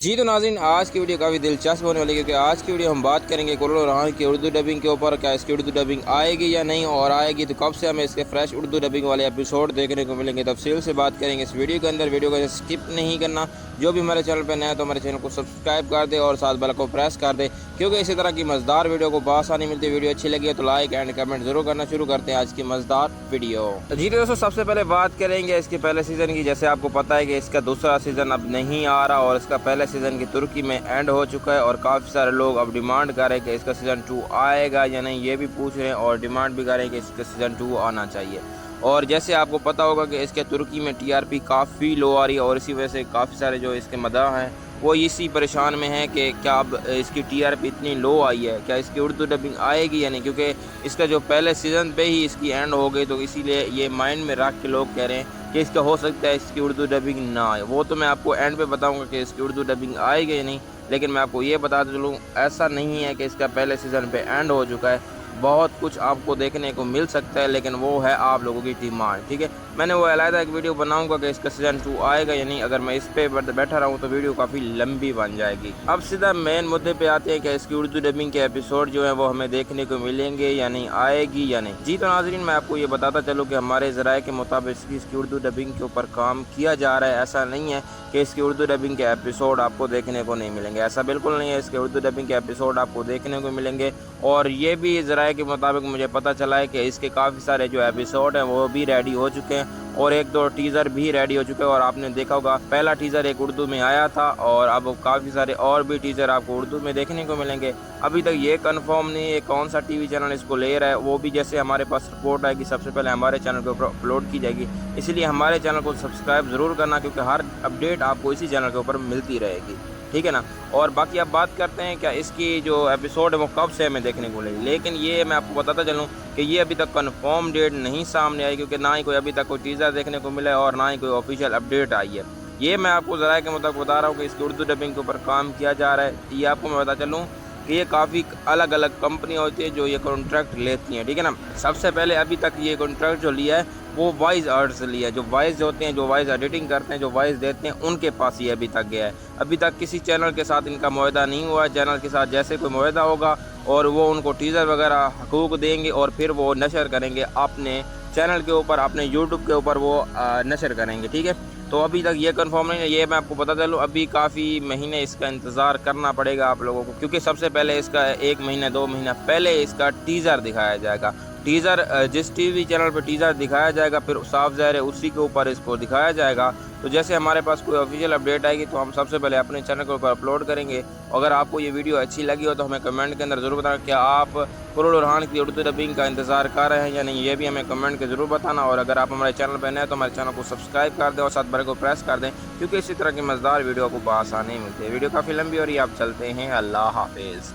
जी तो नाज़रीन, आज की वीडियो काफ़ी दिलचस्प होने वाली है क्योंकि आज की वीडियो हम बात करेंगे कुर्रल ओरहान की उर्दू डबिंग के ऊपर। क्या इसकी उर्दू डबिंग आएगी या नहीं, और आएगी तो कब से हमें इसके फ्रेश उर्दू डबिंग वाले एपिसोड देखने को मिलेंगे, तफसील से बात करेंगे इस वीडियो के अंदर। वीडियो को स्किप नहीं करना। जो भी हमारे चैनल पर नया है तो हमारे चैनल को सब्सक्राइब कर दे और साथ बेल को प्रेस कर दे, क्योंकि इसी तरह की मज़ेदार वीडियो को बआसानी मिलती है। वीडियो अच्छी लगी है तो लाइक एंड कमेंट ज़रूर करना। शुरू करते हैं आज की मज़ेदार वीडियो। जी तो दोस्तों, सबसे पहले बात करेंगे इसके पहले सीज़न की। जैसे आपको पता है कि इसका दूसरा सीज़न अब नहीं आ रहा और इसका पहले सीज़न की तुर्की में एंड हो चुका है, और काफ़ी सारे लोग अब डिमांड कर रहे हैं कि इसका सीज़न 2 आएगा या नहीं, ये भी पूछ रहे हैं और डिमांड भी कर रहे हैं कि इसका सीज़न 2 आना चाहिए। और जैसे आपको पता होगा कि इसके तुर्की में टीआरपी काफ़ी लो आ रही है, और इसी वजह से काफ़ी सारे जो इसके मदाह हैं वो इसी परेशान में हैं कि क्या अब इसकी टीआरपी इतनी लो आई है, क्या इसकी उर्दू डबिंग आएगी या नहीं, क्योंकि इसका जो पहले सीज़न पे ही इसकी एंड हो गई। तो इसीलिए ये माइंड में रख के लोग कह रहे हैं कि इसका हो सकता है इसकी उर्दू डबिंग ना आए। वो तो मैं आपको एंड पे बताऊंगा कि इसकी उर्दू डबिंग आएगी या नहीं, लेकिन मैं आपको ये बता चलूँ, ऐसा नहीं है कि इसका पहले सीज़न पे एंड हो चुका है। बहुत कुछ आपको देखने को मिल सकता है, लेकिन वो है आप लोगों की डिमांड। ठीक है, मैंने वो अलग एक वीडियो बनाऊंगा कि इसका सीज़न 2 आएगा या नहीं। अगर मैं इस पे बैठा रहूँ तो वीडियो काफ़ी लंबी बन जाएगी। अब सीधा मेन मुद्दे पे आते हैं कि इसकी उर्दू डबिंग के एपिसोड जो है वो हमें देखने को मिलेंगे या नहीं, आएगी या नहीं। जी तो नाज़रीन, मैं आपको ये बताता चलूँ कि हमारे ज़राए के मुताबिक इसकी उर्दू डबिंग के ऊपर काम किया जा रहा है। ऐसा नहीं है कि इसकी उर्दू डबिंग के एपिसोड आपको देखने को नहीं मिलेंगे, ऐसा बिल्कुल नहीं है। इसके उर्दू डबिंग के एपिसोड आपको देखने को मिलेंगे, और ये भी ज़राए के मुताबिक मुझे पता चला है कि इसके काफ़ी सारे जो एपिसोड हैं वो भी रेडी हो चुके हैं, और एक दो टीज़र भी रेडी हो चुके हैं। और आपने देखा होगा पहला टीज़र एक उर्दू में आया था, और अब काफ़ी सारे और भी टीज़र आपको उर्दू में देखने को मिलेंगे। अभी तक ये कंफर्म नहीं है कौन सा टीवी चैनल इसको ले रहा है, वो भी जैसे हमारे पास रिपोर्ट आएगी सबसे पहले हमारे चैनल के ऊपर अपलोड की जाएगी। इसलिए हमारे चैनल को सब्सक्राइब ज़रूर करना, क्योंकि हर अपडेट आपको इसी चैनल के ऊपर मिलती रहेगी। ठीक है ना। और बाकी अब बात करते हैं क्या इसकी जो एपिसोड है वो कब से हमें देखने को मिलेगी। लेकिन ये मैं आपको बताता चलूँ कि ये अभी तक कंफर्म डेट नहीं सामने आई, क्योंकि ना ही कोई अभी तक कोई टीज़र देखने को मिला है और ना ही कोई ऑफिशियल अपडेट आई है। ये मैं आपको ज़राए के मुताबिक बता रहा हूँ कि इसकी उर्दू डबिंग के ऊपर काम किया जा रहा है। ये आपको मैं बता चलूँ कि ये काफ़ी अलग अलग कंपनियाँ होती है जो ये कॉन्ट्रैक्ट लेती हैं। ठीक है ना। सबसे पहले अभी तक ये कॉन्ट्रैक्ट जो लिया है वो वॉइस आर्ट से लिया है। जो वॉइस होते हैं, जो वॉइस एडिटिंग करते हैं, जो वॉइस देते हैं, उनके पास ये अभी तक गया है। अभी तक किसी चैनल के साथ इनका मुआहदा नहीं हुआ है। चैनल के साथ जैसे कोई मुआहदा होगा और वो उनको टीज़र वगैरह हकूक़ देंगे और फिर वो नशर करेंगे अपने चैनल के ऊपर, अपने यूट्यूब के ऊपर वो नशर करेंगे। ठीक है, तो अभी तक ये कंफर्म नहीं है। ये मैं आपको बता चलूँ, अभी काफ़ी महीने इसका इंतज़ार करना पड़ेगा आप लोगों को, क्योंकि सबसे पहले इसका 1 महीना 2 महीना पहले इसका टीज़र दिखाया जाएगा। टीज़र जिस टीवी चैनल पर टीज़र दिखाया जाएगा फिर साफ ज़ाहिर है उसी के ऊपर इसको दिखाया जाएगा। तो जैसे हमारे पास कोई ऑफिशियल अपडेट आएगी तो हम सबसे पहले अपने चैनल के ऊपर अपलोड करेंगे। अगर आपको ये वीडियो अच्छी लगी हो तो हमें कमेंट के अंदर ज़रूर बताना क्या आप कुर्रल ओरहान की उर्दू डबिंग का इंतज़ार कर रहे हैं या नहीं, ये भी हमें कमेंट के ज़रूर बताना। और अगर आप हमारे चैनल पर नए हैं तो हमारे चैनल को सब्सक्राइब कर दें और साथ बेल को प्रेस कर दें, क्योंकि इसी तरह की मज़ेदार वीडियो को बआसानी मिलती है। वीडियो काफ़ी लंबी हो रही है, आप चलते हैं। अल्लाह हाफिज़।